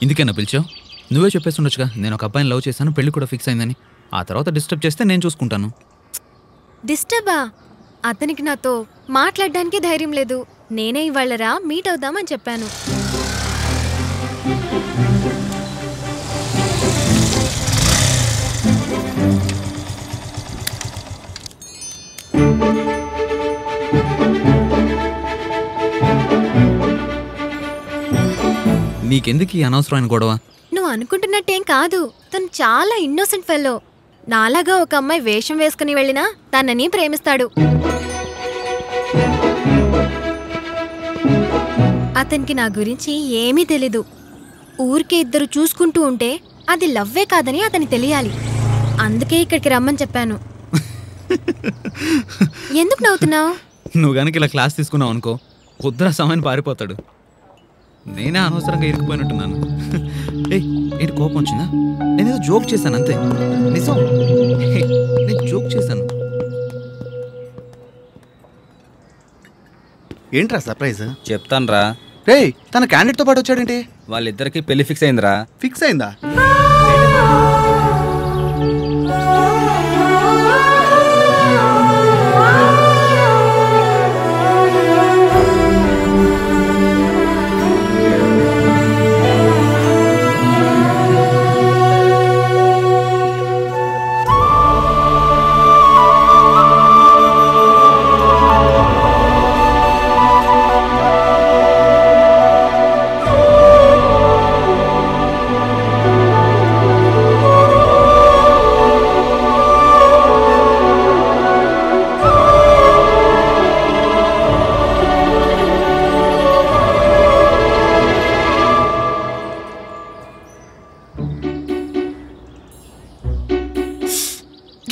ఇందుకేనా పిలిచావు? నువ్వే చెప్పేసి ఉండొచ్చుగా, నేను ఒక అబ్బాయిని లవ్ చేశాను, పెళ్లి కూడా ఫిక్స్ అయిందని. ఆ తర్వాత డిస్టర్బ్ చేస్తే నేను చూసుకుంటాను. డిస్టర్బా? అతనికి నాతో మాట్లాడడానికి ధైర్యం లేదు. నేనే ఇవాళరా మీట్ అవుదామని చెప్పాను. నీకెందుకు ఈ అనవసరమైన గొడవ? నువ్వు అనుకుంటున్నట్టేం కాదు. తను చాలా ఇన్నోసెంట్ ఫెల్లో. నాలాగా ఒక అమ్మాయి వేషం వేసుకుని వెళ్ళినా తనని ప్రేమిస్తాడు. అతనికి నా గురించి ఏమీ తెలీదు. ఊరికే ఇద్దరు చూసుకుంటూ ఉంటే అది లవ్వే కాదని అతని తెలియాలి. అందుకే ఇక్కడికి రమ్మని చెప్పాను. ఎందుకు నవ్వుతున్నావు? నువ్వు గనక ఇలా క్లాస్ తీసుకున్నావు అనుకో, కుద్ర సమయం పారిపోతాడు. నేనే అనవసరంగా ఇరుక్కుపోయినట్టున్నాను. ఏంటి కోపం వచ్చిందా? నేనేదో జోక్ చేశాను అంతే, నిజం. నేను జోక్ చేశాను. ఏంట్రా సర్ప్రైజ్? చెప్తాను రా. రే, తన క్యాండిడేట్తో పాటు వచ్చాడేంటి? వాళ్ళిద్దరికి పెళ్లి ఫిక్స్ అయిందిరా. ఫిక్స్ అయిందా?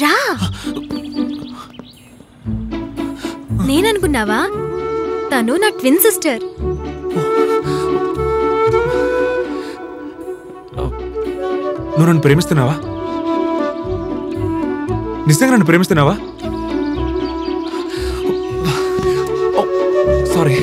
రా. నేననుకున్నావా? తను నా ట్విన్ సిస్టర్. నువ్వు నన్ను ప్రేమిస్తున్నావా? నిజంగా నన్ను ప్రేమిస్తున్నావా? సారీ.